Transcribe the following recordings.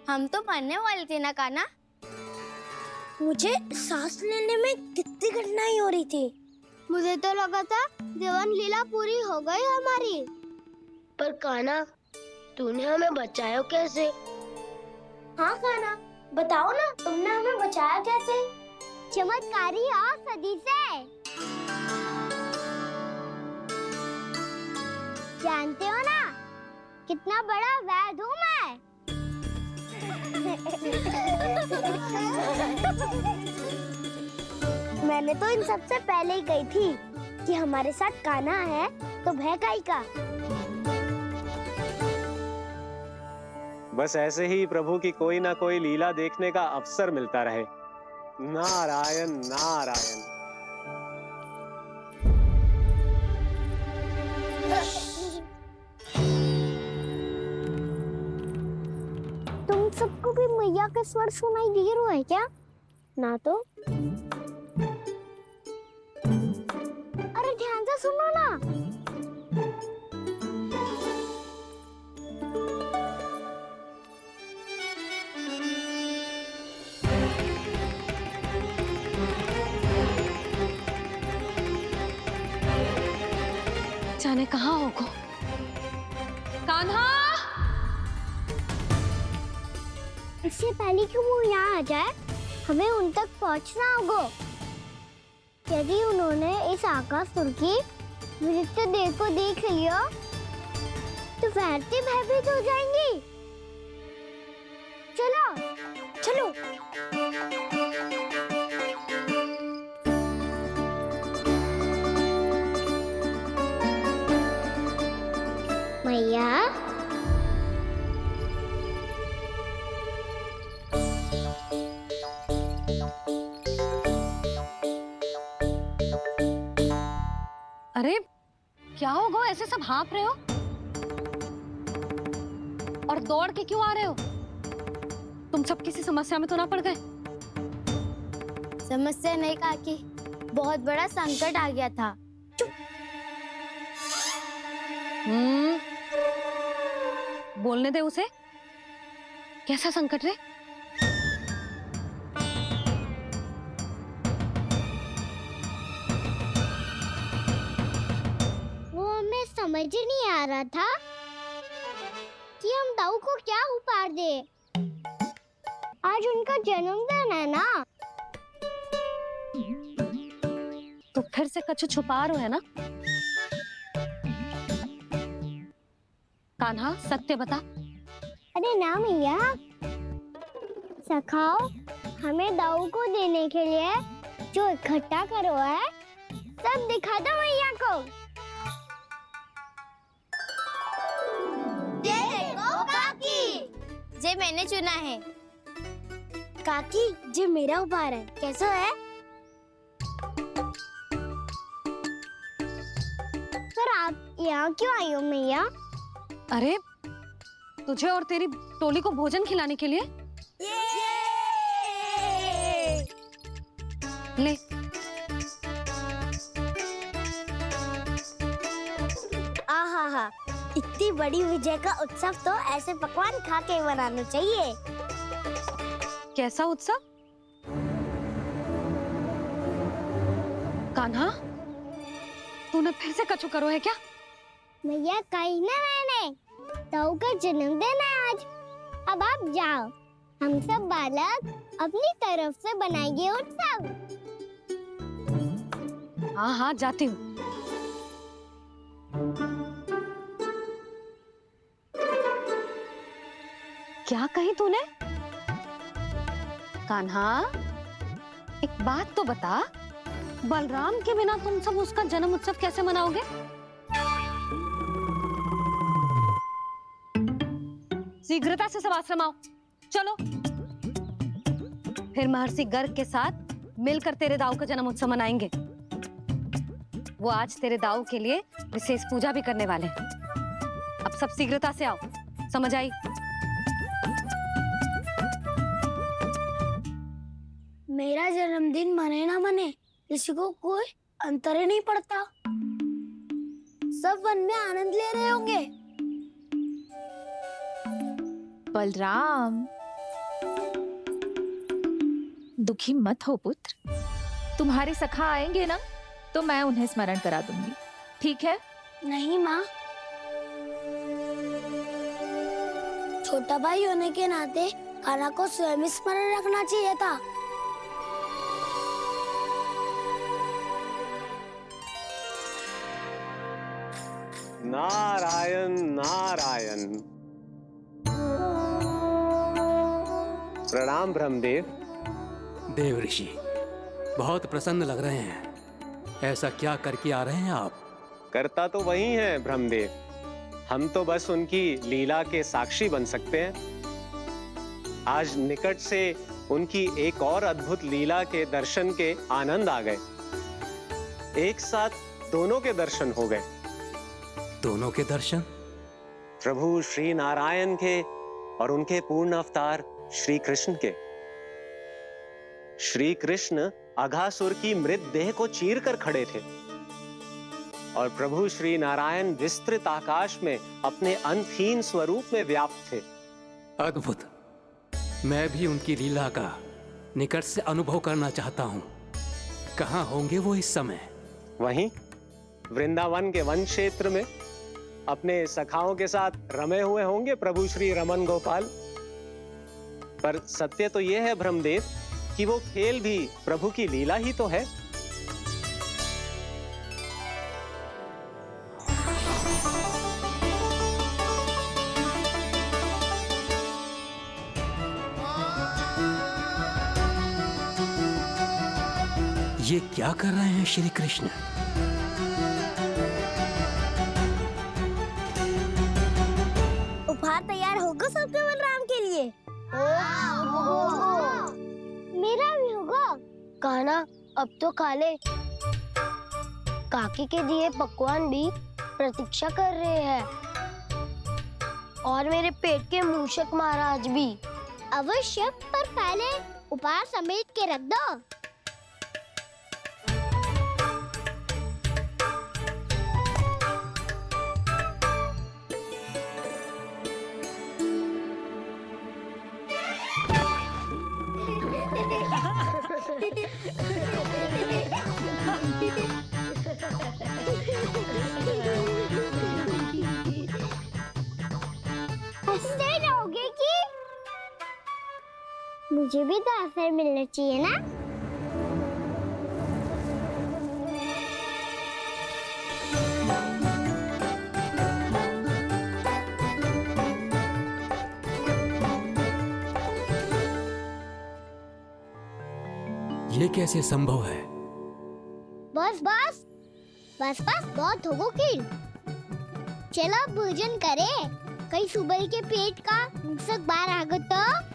हम तो मरने वाले थे ना कान्हा। मुझे सांस लेने में कितनी कठिनाई हो रही थी। मुझे तो लगा था जीवन लीला पूरी हो गई हमारी। पर कान्हा, तूने हमें बचाया कैसे? हाँ कान्हा, बताओ ना, तुमने हमें बचाया कैसे? चमत्कारी औषधि से। जानते हो ना कितना बड़ा वैद्य हूँ मैं। मैंने तो इन सबसे पहले ही कही थी कि हमारे साथ कान्हा है तो भय काहे का। बस ऐसे ही प्रभु की कोई ना कोई लीला देखने का अवसर मिलता रहे। नारायण नारायण। तुम सबको भी मैया का स्वर सुनाई दे रहा है क्या? ना तो। अरे ध्यान से सुनो ना। जाने कहाँ होगा कान्हा। इससे पहले कि वो यहाँ आ जाए, हमें उन तक पहुँचना होगा। यदि उन्होंने इस आकाशुर की नृत्य देह को देख लिया तो वैरती भयभीत हो जाएंगी। चलो चलो। मैया, अरे क्या होगा, ऐसे सब हाँफ रहे हो और दौड़ के क्यों आ रहे हो? तुम सब किसी समस्या में तो ना पड़ गए? समस्या नहीं काकी, बहुत बड़ा संकट आ गया था। बोलने दे उसे। कैसा संकट रे? वो हमें समझ ही नहीं आ रहा था कि हम दाऊ को क्या उपहार दे। आज उनका जन्मदिन है ना। तो फिर से कछु छुपा रहे हो है ना? कान्हा सत्य बता। अरे ना मैया, सखाओ, हमें दाऊ को देने के लिए जो इकट्ठा करो है सब दिखा दो मैया को। ये देखो काकी, जे मैंने चुना है। काकी, जो मेरा उपहार है कैसा है? पर आप यहाँ क्यों आई हो मैया? अरे तुझे और तेरी टोली को भोजन खिलाने के लिए। ले। आहा, इतनी बड़ी विजय का उत्सव तो ऐसे पकवान खा के मनाना चाहिए। कैसा उत्सव? कान्हा, तूने फिर से कछु करो है क्या? मैया, कही ना मैंने, दाऊ का जन्मदिन है आज। अब आप जाओ, हम सब बालक अपनी तरफ से बनाएंगे उत्सव। हाँ हाँ जाती हूँ। क्या कही तूने? कान्हा, एक बात तो बता, बलराम के बिना तुम सब उसका जन्म उत्सव कैसे मनाओगे? शीघ्रता से सब आश्रम आओ, चलो। फिर महर्षि गर्ग के साथ मिलकर तेरे दाऊ का जन्म उत्सव मनाएंगे। वो आज तेरे दाऊ के लिए विशेष पूजा भी करने वाले हैं। अब सब शीघ्रता से आओ, समझ आई? मेरा जन्मदिन मने ना मने, किसी को कोई अंतर ही नहीं पड़ता। सब वन में आनंद ले रहे होंगे। बलराम, दुखी मत हो पुत्र। तुम्हारे सखा आएंगे ना तो मैं उन्हें स्मरण करा दूंगी, ठीक है? नहीं माँ, छोटा भाई होने के नाते कान्हा को स्वयं स्मरण रखना चाहिए था। नारायण नारायण। प्रणाम ब्रह्मदेव। देव ऋषि, बहुत प्रसन्न लग रहे हैं। ऐसा क्या करके आ रहे हैं आप? करता तो वही है ब्रह्मदेव, हम तो बस उनकी लीला के साक्षी बन सकते हैं। आज निकट से उनकी एक और अद्भुत लीला के दर्शन के आनंद आ गए। एक साथ दोनों के दर्शन हो गए। दोनों के दर्शन? प्रभु श्री नारायण के और उनके पूर्ण अवतार श्री कृष्ण के। श्री कृष्ण अघासुर की मृत देह को चीर कर खड़े थे और प्रभु श्री नारायण विस्तृत आकाश में अपने अंतहीन स्वरूप में व्याप्त थे। अद्भुत। मैं भी उनकी लीला का निकट से अनुभव करना चाहता हूँ। कहाँ होंगे वो इस समय? वहीं वृंदावन के वन क्षेत्र में अपने सखाओं के साथ रमे हुए होंगे प्रभु श्री रमन गोपाल। पर सत्य तो यह है ब्रह्मदेव कि वो खेल भी प्रभु की लीला ही तो है। ये क्या कर रहे हैं श्री कृष्ण? उपहार तैयार होगा सबके बलराम के लिए? मेरा भी होगा। कान्हा अब तो खा ले। काकी के दिए पकवान भी प्रतीक्षा कर रहे हैं और मेरे पेट के मूषक महाराज भी। अवश्य, पर पहले उपहार समेट के रख दो। हंसते रहोगे कि? मुझे भी तो अवसर मिलना चाहिए ना। ये कैसे संभव है? बस बस बस बस बहुत होगो किल। चलो भोजन करें, कहीं सुबह के पेट का मूषक बाहर आ गया तो।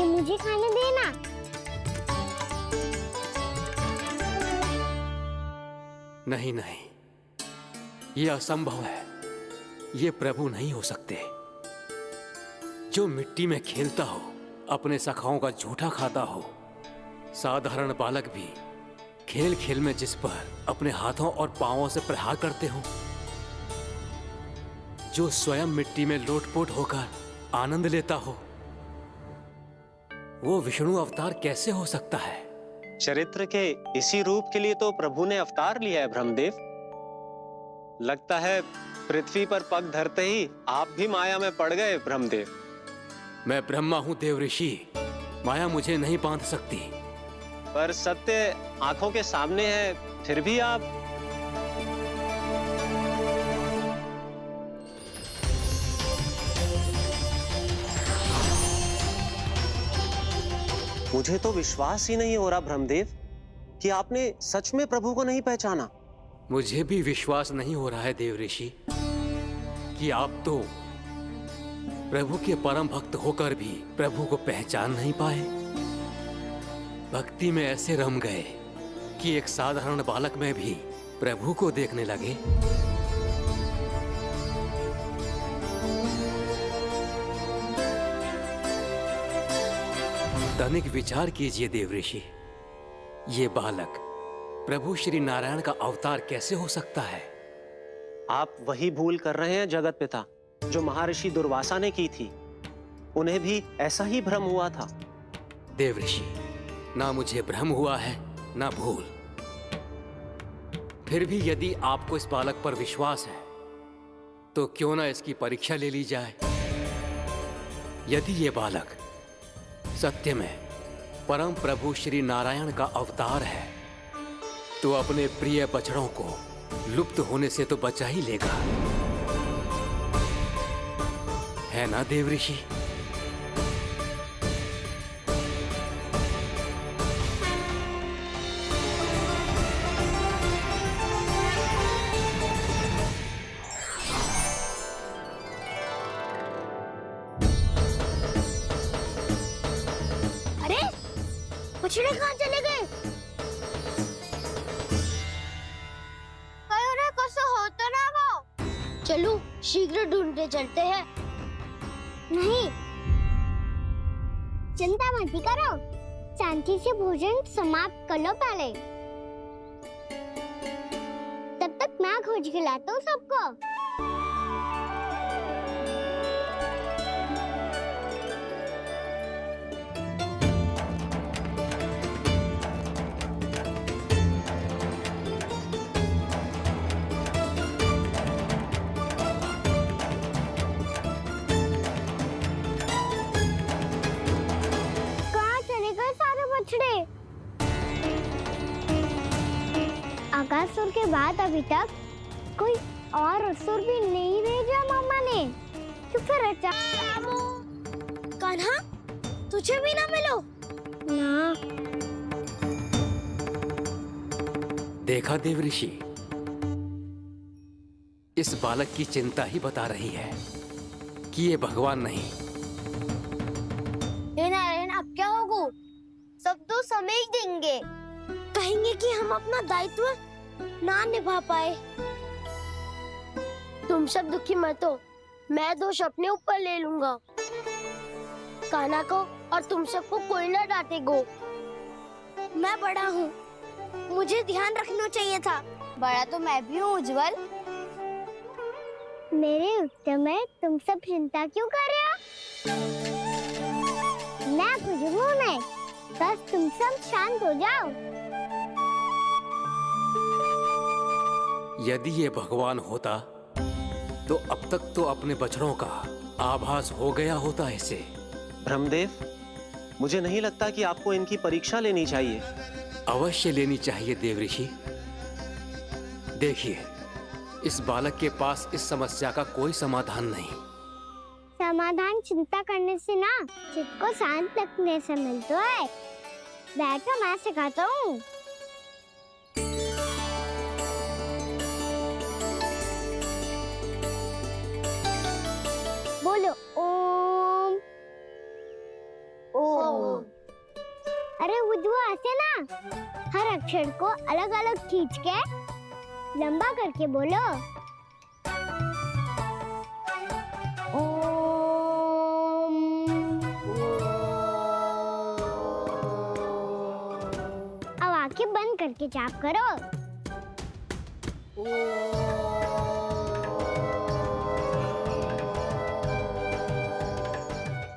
मुझे खाने देना। नहीं नहीं, ये असंभव है। ये प्रभु नहीं हो सकते। जो मिट्टी में खेलता हो, अपने सखाओं का झूठा खाता हो, साधारण बालक भी खेल खेल में जिस पर अपने हाथों और पांवों से प्रहार करते हो, जो स्वयं मिट्टी में लोटपोट होकर आनंद लेता हो, वो विष्णु अवतार कैसे हो सकता है? चरित्र के इसी रूप के लिए तो प्रभु ने अवतार लिया है ब्रह्मदेव। लगता है पृथ्वी पर पग धरते ही आप भी माया में पड़ गए ब्रह्मदेव। मैं ब्रह्मा हूं देव ऋषि, माया मुझे नहीं बांध सकती। पर सत्य आंखों के सामने है, फिर भी आप। मुझे तो विश्वास ही नहीं हो रहा ब्रह्मदेव कि आपने सच में प्रभु को नहीं पहचाना। मुझे भी विश्वास नहीं हो रहा है देव ऋषि कि आप तो प्रभु के परम भक्त होकर भी प्रभु को पहचान नहीं पाए। भक्ति में ऐसे रम गए कि एक साधारण बालक में भी प्रभु को देखने लगे। तनिक विचार कीजिए देवऋषि, ये बालक प्रभु श्री नारायण का अवतार कैसे हो सकता है? आप वही भूल कर रहे हैं जगत पिता जो महर्षि दुर्वासा ने की थी। उन्हें भी ऐसा ही भ्रम हुआ था। देवऋषि, ना मुझे भ्रम हुआ है ना भूल। फिर भी यदि आपको इस बालक पर विश्वास है तो क्यों ना इसकी परीक्षा ले ली जाए। यदि ये बालक सत्य में परम प्रभु श्री नारायण का अवतार है तो अपने प्रिय बछड़ों को लुप्त होने से तो बचा ही लेगा, है ना देवऋषि? अरे बछड़े कहाँ चले गए? होता ना वो। चलो शीघ्र ढूंढने चलते हैं। नहीं, चिंता मत करो, शांति से भोजन समाप्त कर लो पहले। तब तक मैं खोज के लाता हूँ सबको। आकासुर के बाद अभी तक कोई और असुर भी नहीं भेजा मामा ने, तो फिर कान्हा तुझे भी ना मिलो ना। देखा देवऋषि, इस बालक की चिंता ही बता रही है कि ये भगवान नहीं। हे नारायण, अब क्या होगा? सब तो समझ देंगे, कहेंगे कि हम अपना दायित्व ना निभा पाए। तुम सब दुखी मत हो, मैं दोष अपने ऊपर ले लूंगा। कान्हा को और तुम सबको कोई ना डांटेगो। मैं बड़ा हूँ, मुझे ध्यान रखना चाहिए था। बड़ा तो मैं भी हूँ उज्जवल। मेरे उत्तर में तुम सब चिंता क्यों कर रहे हो? मैं बुझूंगा नहीं, बस तुम सब शांत हो जाओ। यदि ये भगवान होता तो अब तक तो अपने बछड़ों का आभास हो गया होता इसे। ब्रह्मदेव, मुझे नहीं लगता कि आपको इनकी परीक्षा लेनी चाहिए। अवश्य लेनी चाहिए देवऋषि। देखिए, इस बालक के पास इस समस्या का कोई समाधान नहीं। समाधान चिंता करने से ना, चित्त को शांत रखने से मिलता है। बैठो, मैं सिखाता हूँ। बोलो ओम। ओम। अरे उद्वा, ऐसे ना हर अक्षर को अलग अलग खींच के लंबा करके बोलो। ओम। अब आंखें बंद करके जाप करो।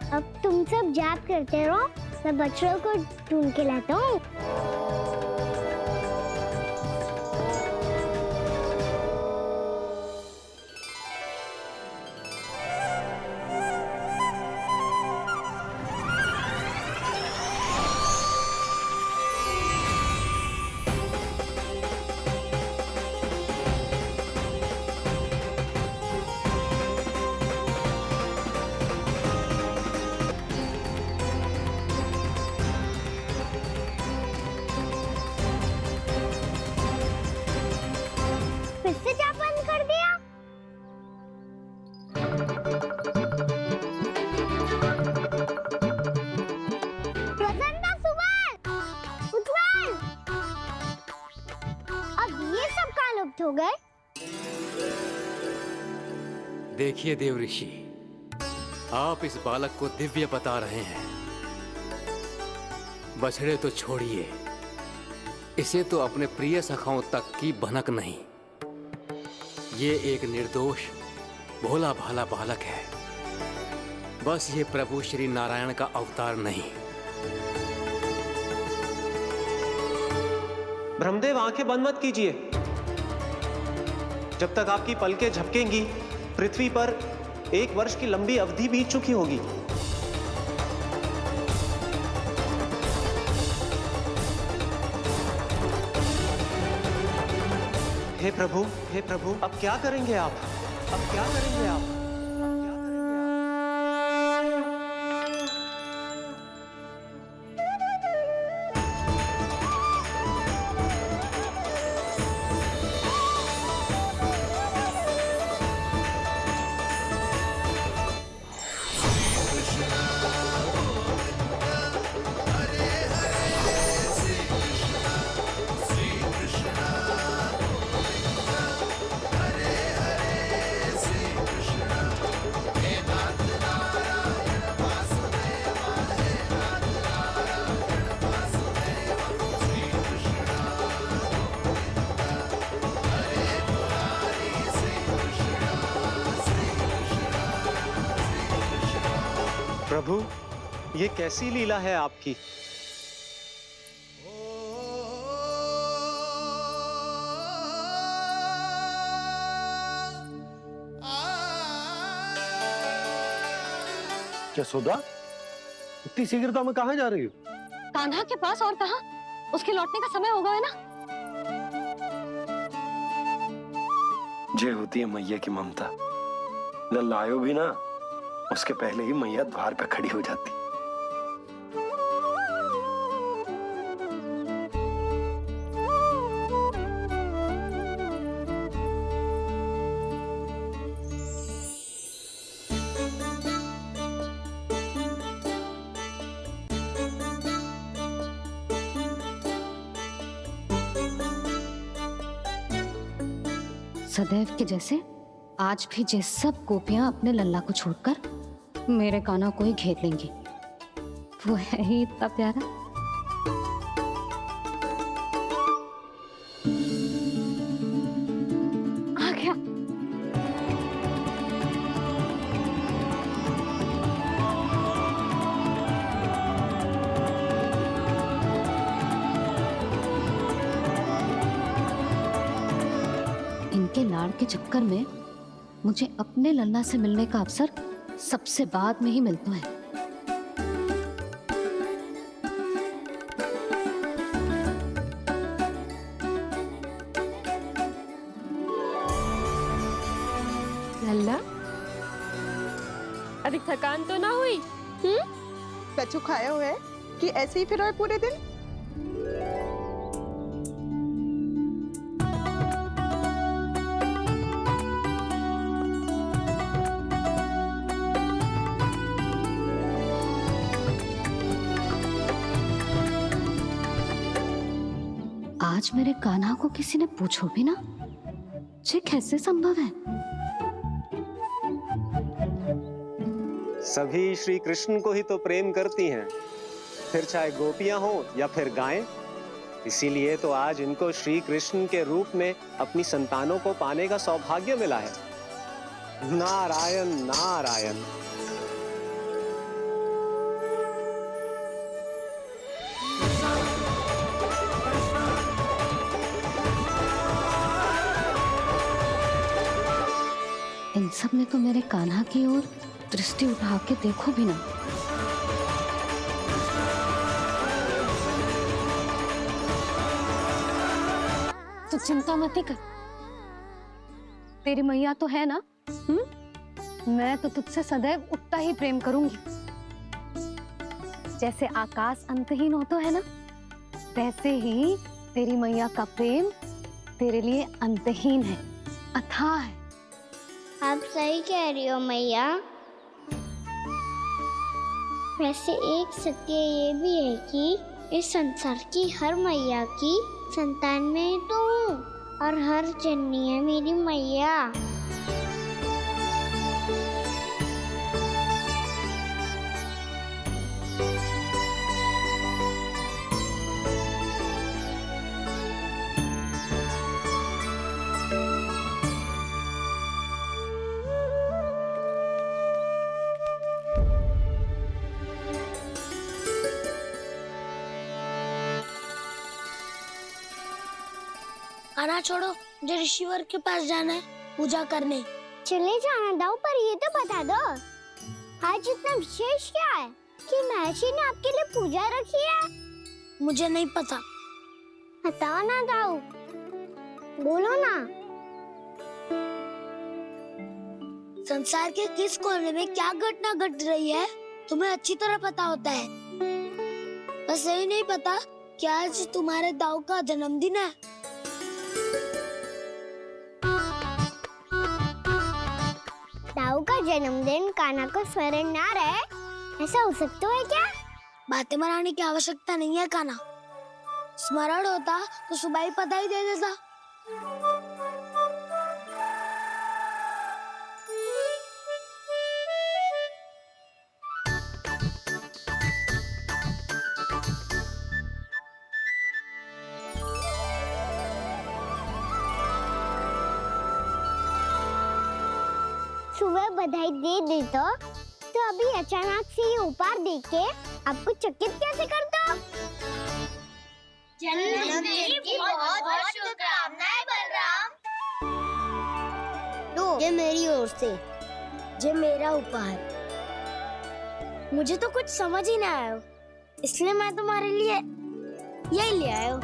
अब तुम सब जाप करते रहो, मैं बच्चों को ढूंढ के लाता हूँ। फिर से जाप बंद कर दिया। देखिए देव ऋषि, आप इस बालक को दिव्य बता रहे हैं। बछड़े तो छोड़िए, इसे तो अपने प्रिय सखाओं तक की भनक नहीं। ये एक निर्दोष भोला भाला बालक है, बस ये प्रभु श्री नारायण का अवतार नहीं। ब्रह्मदेव, आंखें बंद मत कीजिए। जब तक आपकी पलकें झपकेंगी, पृथ्वी पर 1 वर्ष की लंबी अवधि बीत चुकी होगी। हे प्रभु, अब क्या करेंगे आप? अब क्या करेंगे आप? प्रभु, ये कैसी लीला है आपकी? यशोदा, इतनी शीघ्रता में कहाँ जा रही हो? कान्हा के पास, और कहाँ? उसके लौटने का समय हो गया है ना। ये होती है मैया की ममता। जब लायो भी ना, उसके पहले ही मैया द्वार पे खड़ी हो जाती। सदैव के जैसे आज भी ये सब गोपियां अपने लल्ला को छोड़कर मेरे कान्हा को ही घेर लेंगी। वो है ही इतना प्यारा। आ गया। इनके लाड़ के चक्कर में मुझे अपने लल्ला से मिलने का अवसर सबसे बाद में ही मिलता है। लल्ला, अभी थकान तो ना हुई? कछु खाया हुआ है कि ऐसे ही फिर रहे पूरे दिन? आज मेरे कान्हा को किसी ने पूछो भी ना, ये कैसे संभव है? सभी श्री कृष्ण को ही तो प्रेम करती हैं, फिर चाहे गोपियां हो या फिर गायें। इसीलिए तो आज इनको श्री कृष्ण के रूप में अपनी संतानों को पाने का सौभाग्य मिला है। नारायण नारायण। इन सब ने तो मेरे कान्हा की ओर दृष्टि उठा के देखो भी ना। तो चिंता मत कर, तेरी मैया तो है ना। मैं तो तुझसे सदैव उतना ही प्रेम करूंगी। जैसे आकाश अंतहीन होता है ना, वैसे ही तेरी मैया का प्रेम तेरे लिए अंतहीन है, अथाह है। आप सही कह रही हो मैया। वैसे एक सत्य ये भी है कि इस संसार की हर मैया की संतान में तो हूँ, और हर जननी है मेरी मैया। खाना छोड़ो, मुझे ऋषिवर के पास जाना है पूजा करने। चले जाना दाऊ, पर ये तो बता दो आज इतना विशेष क्या है कि महर्षि ने आपके लिए पूजा रखी है? मुझे नहीं पता। बताओ ना दाऊ, बोलो ना। संसार के किस कोने में क्या घटना घट रही है तुम्हें अच्छी तरह पता होता है। बस यही नहीं पता कि आज तुम्हारे दाऊ का जन्मदिन है। दाऊ का जन्मदिन कान्हा को स्मरण ना रहे, ऐसा हो सकता है क्या? बातें बनाने की आवश्यकता नहीं है कान्हा, स्मरण होता तो सुबह ही पता ही दे देता। सुबह बधाई दे देता तो अभी अचानक से ये उपहार देख के आपको चकित कैसे करता? जन्मदिन की बहुत-बहुत शुभकामनाएं बलराम। तो ये मेरी ओर से, ये मेरा उपहार। मुझे तो कुछ समझ ही ना आया, इसलिए मैं तुम्हारे लिए यही ले आया हूँ।